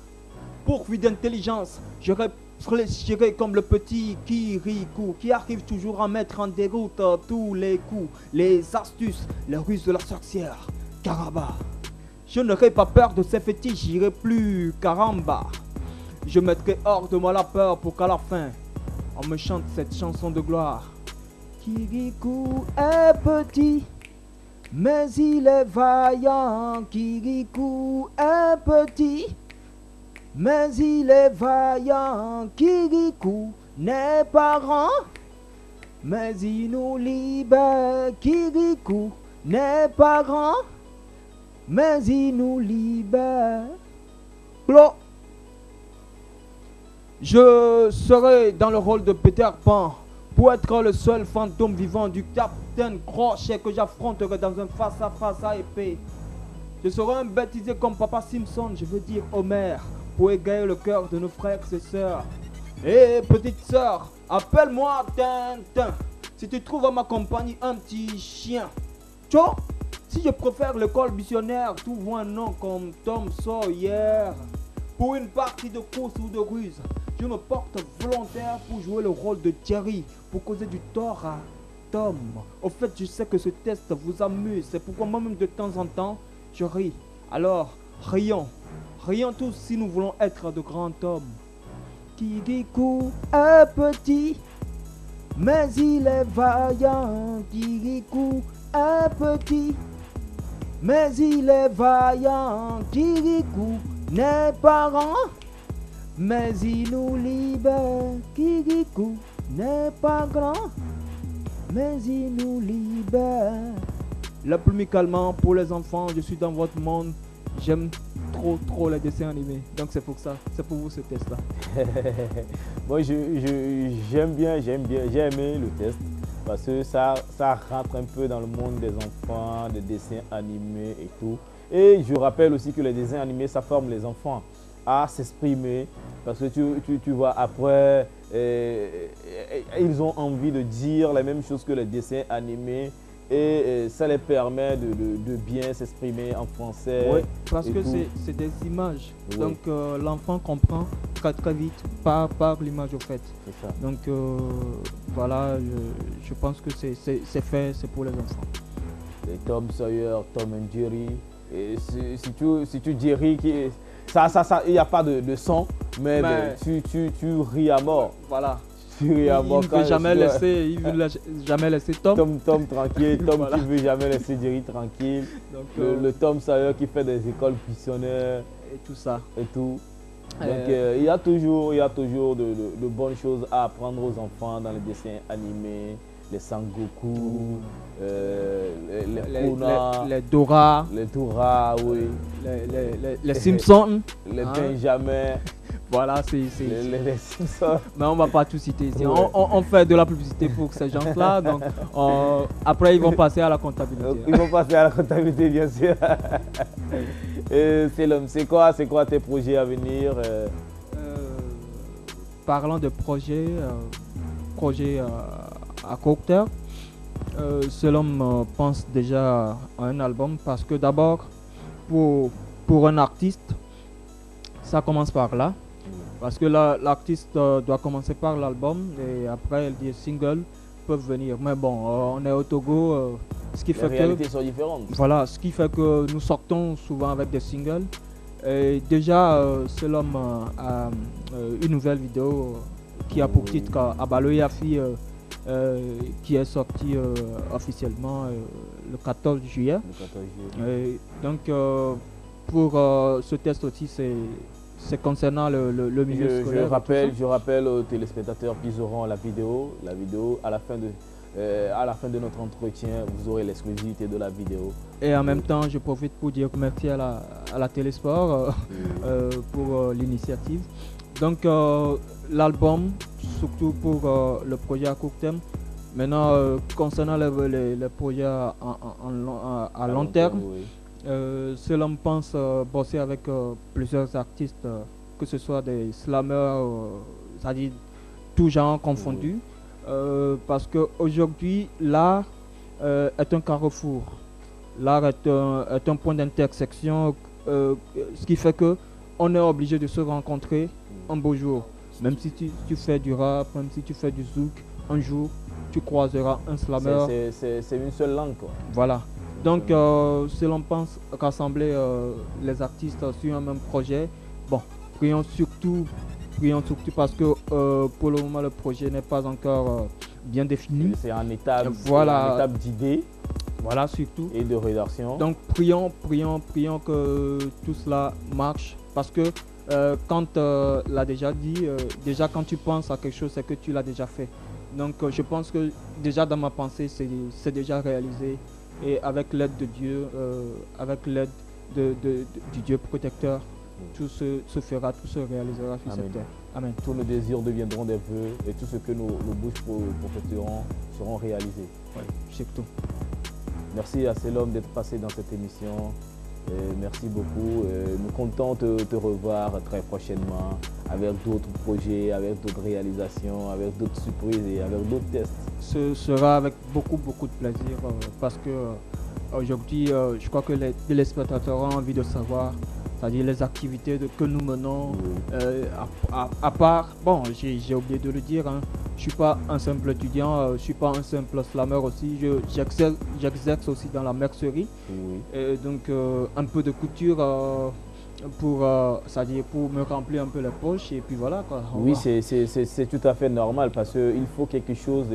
Pourvu d'intelligence, je réfléchirai comme le petit Kirikou qui arrive toujours à mettre en déroute tous les coups, les astuces, les ruses de la sorcière. Caraba. Je n'aurai pas peur de ces fétiches, j'irai plus caramba. Je mettrai hors de moi la peur pour qu'à la fin, on me chante cette chanson de gloire. Kirikou est petit, mais il est vaillant. Kirikou est petit, mais il est vaillant. Kirikou n'est pas grand, mais il nous libère. Kirikou n'est pas grand, mais il nous libère. Blo. Je serai dans le rôle de Peter Pan pour être le seul fantôme vivant du Capitaine Crochet que j'affronterai dans un face-à-face à épée. Je serai un baptisé comme Papa Simpson, je veux dire Homer, pour égayer le cœur de nos frères et sœurs. Hé, petite sœur, appelle-moi Tintin. Si tu trouves à ma compagnie un petit chien. Tcho, si je préfère l'école missionnaire, trouve un nom comme Tom Sawyer. Pour une partie de course ou de ruse, je me porte volontaire pour jouer le rôle de Jerry, pour causer du tort à Tom. Au fait, je sais que ce test vous amuse, c'est pourquoi moi-même de temps en temps, je ris. Alors, rions. Rions tous si nous voulons être de grands hommes. Kirikou est petit, mais il est vaillant. Kirikou est petit, mais il est vaillant. Kirikou n'est pas grand, mais il nous libère. Kirikou n'est pas grand, mais il nous libère. La plume calmant pour les enfants, je suis dans votre monde. J'aime trop les dessins animés. Donc c'est pour ça, c'est pour vous ce test là. Moi j'aime bien, j'ai aimé le test parce que ça rentre un peu dans le monde des enfants, des dessins animés et tout. Et je rappelle aussi que les dessins animés, ça forme les enfants à s'exprimer parce que tu vois après, ils ont envie de dire les mêmes choses que les dessins animés et ça les permet de bien s'exprimer en français. Oui, parce que c'est des images. Oui. Donc l'enfant comprend très vite par l'image au fait. C'est ça. Donc voilà, je pense que c'est fait, c'est pour les enfants. Les Tom Sawyer, Tom and Jerry. Et si tu dis rire, il n'y a pas de son, mais tu ris à mort. Voilà. Tu ris à mort. Il ne veut jamais laisser Tom. Tom tranquille, Tom voilà. Qui ne veut jamais laisser Jerry tranquille. Donc, le Tom Sawyer qui fait des écoles missionnaires. Et tout ça. Et tout. Donc il y a toujours de bonnes choses à apprendre aux enfants dans les dessins animés. Les Sangoku, les Kuna, les Dora, oui. Les Simpsons, les Benjamin. Voilà, c'est les Simpsons. Mais on ne va pas tout citer ici. Ouais. On fait de la publicité pour ces gens-là. Donc après, ils vont passer à la comptabilité. Ils vont passer à la comptabilité, bien sûr. C'est quoi tes projets à venir? Parlant de projets à court terme, cet homme pense déjà à un album parce que d'abord, pour un artiste, ça commence par là. Parce que l'artiste doit commencer par l'album et après les singles peuvent venir. Mais bon, on est au Togo, ce qui fait les réalités sont différentes. Voilà, ce qui fait que nous sortons souvent avec des singles. Et déjà, cet homme a une nouvelle vidéo qui a pour titre Abaloye Afi, qui est sorti officiellement le 14 juillet. Donc pour ce test aussi, c'est concernant le milieu scolaire. Je rappelle aux téléspectateurs qu'ils auront la vidéo à la fin de notre entretien, vous aurez l'exclusivité de la vidéo. Et en même temps, je profite pour dire merci à la Télésport pour l'initiative. Donc l'album, surtout pour le projet à court terme. Maintenant, concernant les projets à long terme, cela me pense bosser avec plusieurs artistes, que ce soit des slammers, c'est-à-dire tout genre confondu. Parce qu'aujourd'hui, l'art est un carrefour. L'art est un point d'intersection, ce qui fait qu'on est obligé de se rencontrer un beau jour. Même si tu fais du rap, même si tu fais du zouk, un jour, tu croiseras un slammer. C'est une seule langue, quoi. Voilà. Donc, si l'on pense rassembler les artistes sur un même projet, bon, prions surtout parce que pour le moment, le projet n'est pas encore bien défini. C'est en étape, d'idée. Voilà, surtout. Et de rédaction. Donc, prions que tout cela marche. Parce que, quand l'a déjà dit, déjà quand tu penses à quelque chose, c'est que tu l'as déjà fait. Donc, je pense que déjà dans ma pensée, c'est déjà réalisé. Et avec l'aide de Dieu, avec l'aide du Dieu protecteur, tout se fera, tout se réalisera sur cette terre. Amen. Tous nos désirs deviendront des vœux et tout ce que nos bouches prophétiseront seront réalisés. Oui, c'est tout. Merci à Selom d'être passé dans cette émission. Merci beaucoup. Nous comptons te revoir très prochainement avec d'autres projets, avec d'autres réalisations, avec d'autres surprises et avec d'autres tests. Ce sera avec beaucoup de plaisir parce que aujourd'hui, je crois que les téléspectateurs ont envie de savoir, c'est-à-dire les activités que nous menons. À part, bon, j'ai oublié de le dire, hein, je ne suis pas un simple étudiant, je ne suis pas un simple slammer aussi, j'exerce aussi dans la mercerie. Et donc un peu de couture c'est-à-dire pour me remplir un peu les poches et puis voilà, quoi. Oui, c'est tout à fait normal parce qu'il faut quelque chose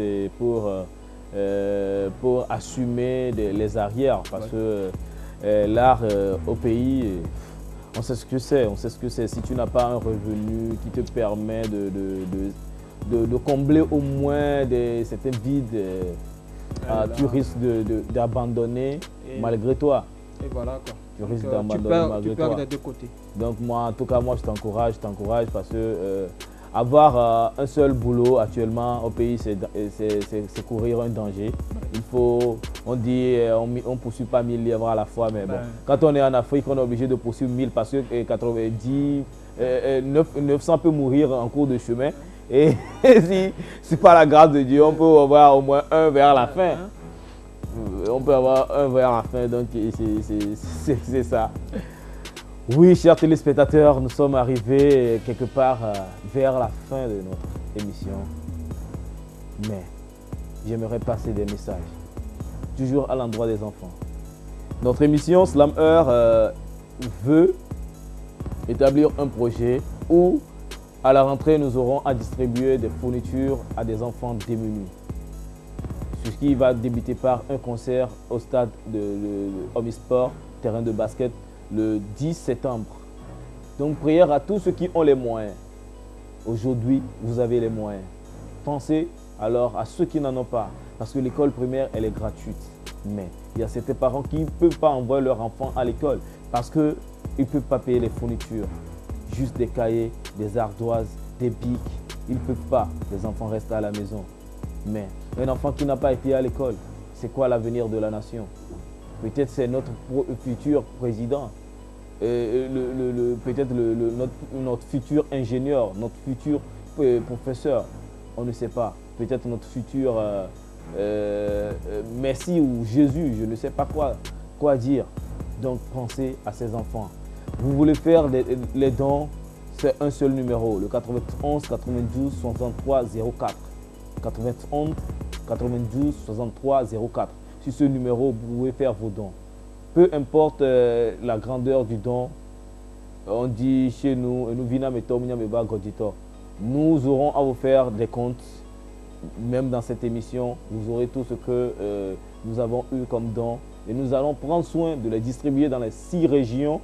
pour assumer les arrières parce que l'art au pays, on sait ce que c'est, Si tu n'as pas un revenu qui te permet de combler au moins certains vides, tu risques d'abandonner malgré toi. Et voilà, quoi. Tu risques d'abandonner malgré toi. Tu perds des deux côtés. Donc moi, en tout cas, je t'encourage parce que avoir un seul boulot actuellement au pays, c'est courir un danger. Il faut, on dit, on ne poursuit pas 1000 lièvres à la fois, mais bon, quand on est en Afrique, on est obligé de poursuivre 1000 parce que 900 peut mourir en cours de chemin. Et si par la grâce de Dieu, on peut avoir au moins un vers la fin. On peut avoir un vers la fin, donc c'est ça. Oui, chers téléspectateurs, nous sommes arrivés quelque part vers la fin de notre émission. Mais j'aimerais passer des messages, toujours à l'endroit des enfants. Notre émission Slam Heure veut établir un projet où, à la rentrée, nous aurons à distribuer des fournitures à des enfants démunis. Ce qui va débuter par un concert au stade de Omnisport, terrain de basket, le 10 septembre. Donc, prière à tous ceux qui ont les moyens. Aujourd'hui, vous avez les moyens. Pensez alors à ceux qui n'en ont pas. Parce que l'école primaire, elle est gratuite. Mais il y a certains parents qui ne peuvent pas envoyer leur enfant à l'école parce qu'ils ne peuvent pas payer les fournitures. Juste des cahiers, des ardoises, des bics. Ils ne peuvent pas. Les enfants restent à la maison. Mais un enfant qui n'a pas été à l'école, c'est quoi l'avenir de la nation? Peut-être c'est notre futur président, peut-être notre futur ingénieur, notre futur professeur, on ne sait pas. Peut-être notre futur Messie ou Jésus, je ne sais pas quoi dire. Donc pensez à ces enfants. Vous voulez faire les dons, c'est un seul numéro, le 91 92 63 04. 91 92 63 04. Sur ce numéro, vous pouvez faire vos dons. Peu importe la grandeur du don, on dit chez nous, nous vinam et tom godito. Nous aurons à vous faire des comptes. Même dans cette émission, vous aurez tout ce que nous avons eu comme don. Et nous allons prendre soin de les distribuer dans les 6 régions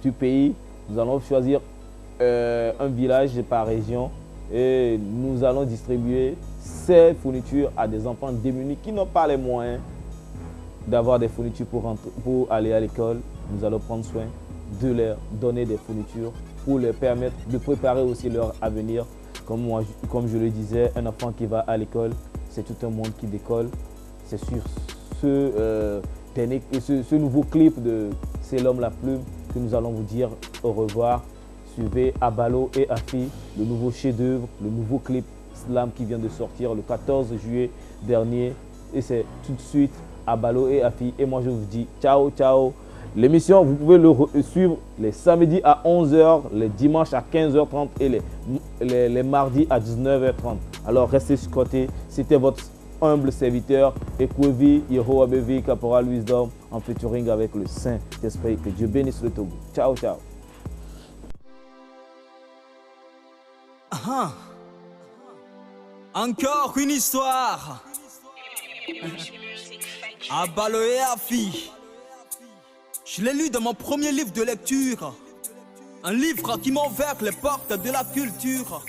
du pays. Nous allons choisir un village par région et nous allons distribuer ces fournitures à des enfants démunis qui n'ont pas les moyens d'avoir des fournitures pour aller à l'école. Nous allons prendre soin de leur donner des fournitures pour leur permettre de préparer aussi leur avenir. Comme je le disais, un enfant qui va à l'école, c'est tout un monde qui décolle. C'est sur ce nouveau clip de C'est l'homme la plume que nous allons vous dire au revoir. Suivez Abalo et Afi, le nouveau chef-d'œuvre, le nouveau clip Slam qui vient de sortir le 14 juillet dernier. Et c'est tout de suite Abalo et Afi. Et moi je vous dis ciao, ciao. L'émission, vous pouvez le suivre les samedis à 11h, les dimanches à 15h30 et les mardis à 19h30. Alors restez sur côté. C'était votre humble serviteur, Ekwevi Yehowa Bevi, Caporal Wisdom, en featuring avec le Saint-Esprit. Que Dieu bénisse le Togo. Ciao, ciao. Encore une histoire. Abalo et Afi. Je l'ai lu dans mon premier livre de lecture. Un livre qui m'a ouvert les portes de la culture.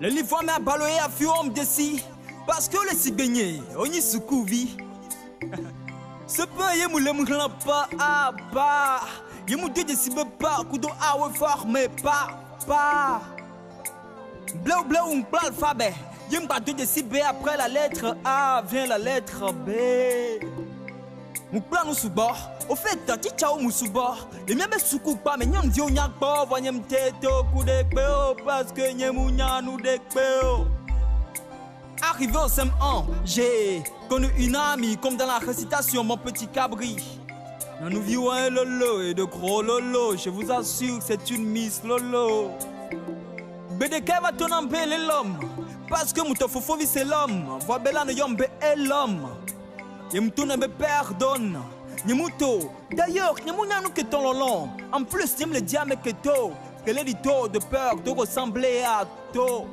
Le livre m'a Abalo et Afi homme d'ici. Parce que les Sibéniens, on y se couvit. Ce pas yé moule moulin pas à bas. Yé mou de cibe pas, coudo à ouais fort, mais pas. Blau blau un blau alphabet. Yé m'a de cibe après la lettre A vient la lettre B. Mon plan nous sous bord, au fait, t'as ciao mou sous bord. Les miens me soukou pas, mais nyam dio nyak pas, voyem tête au coup de péo, parce que nyamou nous de péo. Arrivé au CM1, j'ai connu une amie, comme dans la récitation, mon petit cabri. Nous vivons un lolo et de gros lolo, je vous assure que c'est une Miss Lolo. BDK va ton embêler l'homme, parce que mouton fofo c'est l'homme. Voix bella ne yombe est l'homme. Yemoutou ne me pardonne. Yemouto, d'ailleurs, Yemounia nous que ton lolon. En plus, Yem le diable que to. Que l'édito de peur de ressembler à to.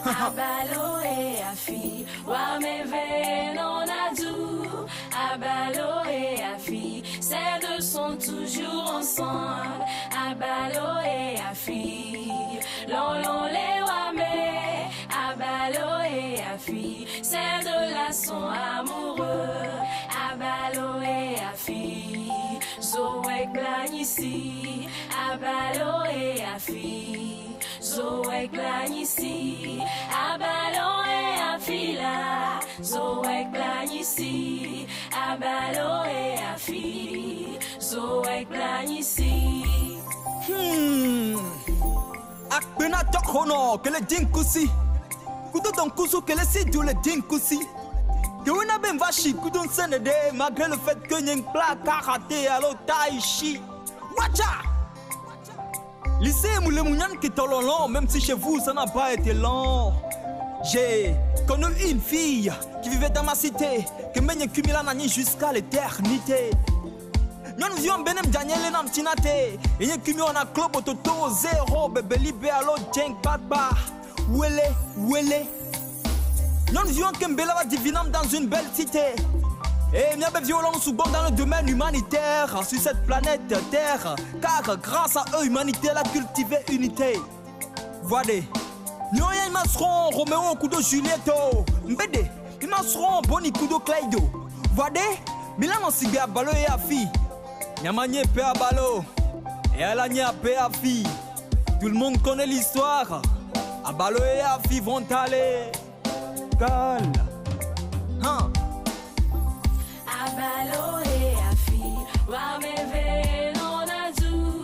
Abalo et Afi, Wameve non adou. Abalo et Afi, ces deux sont toujours ensemble. Abalo et Afi, lolon les Wame. Abalo et Afi, ces deux-là sont amoureux. Abalo et Afi, Zoé Glanisi. Abalo et Afi, Zoé Glanisi. Abalo et Afi là, Zoé Glanisi. Abalo et Afi, Zoé Glanisi. Akbena tokono que le dinkusi. Kudo don kusu que le sidou le dinkusi. Que on a ben vachi kudon senede malgré le fait que n'y plat karaté à l'otaishi. Wacha. Lycée moule mounian qui tololon même si chez vous ça n'a pas été long. J'ai connu une fille qui vivait dans ma cité, que mène cumula nani jusqu'à l'éternité. Nous vions benem Daniel et nam tinate. Et nous cumulons un club au toto zéro bébé libé à l'autre jenk papa. Ouélé. Nous vions Kembela va divinam dans une belle cité. Et nous avons violence sous bord dans le domaine humanitaire sur cette planète Terre. Car grâce à eux, humanité a cultivé unité. Voilà. Nous avons Roméo Kudo Julietto. Mbede, nous avons Boni Kudo Claydo. Voilà. Milan on s'y à Balo et à fille. Nyamanye pe à Balo. Et Alanya pe à fille. Tout le monde connaît l'histoire. À Balo et à fille vont aller. Calme. Abalo et Afi, Wameve non adou.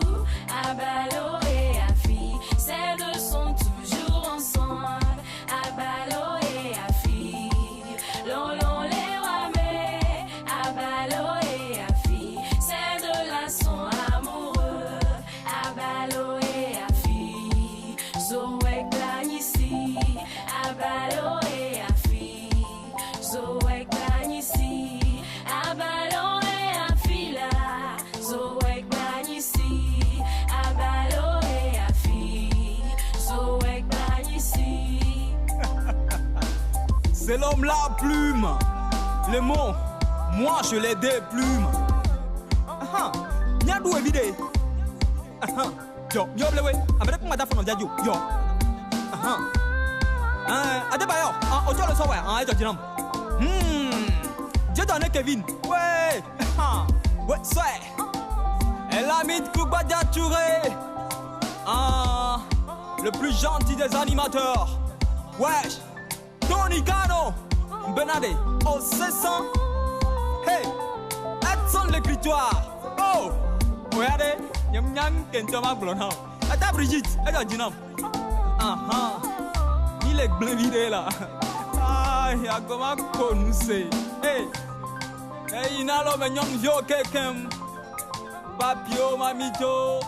Abalo et Afi, ces deux sont toujours ensemble. Abalo et Afi, lolon les Wame. Abalo et Afi, ces deux-là sont amoureux. Abalo et Afi, Zoé Glanisi. Abalo et Afi, c'est l'homme la plume. Les mots, moi je les déplume. Nyadou évité. Yo, yo blewe, avec moi d'affaire mon diadio. Yo. Adebayo, ojo le soir, ejo dinam. J'ai donné Kevin. Ouais. Ouais, c'est. Elle a mis de Koukbadia Touré. Le plus gentil des animateurs. Wesh. Tony Cano. Benade. Oh, c'est ça. Hey. Edson l'écritoire. Oh. Regardez. Nyam nyam kentoma blonao. Ata Brigitte. Ejo dinam. Il est bleu vidé là. Il y a comment qu'on sait. Hey. Hey, inalo menyom yo kekem. Papio mamito.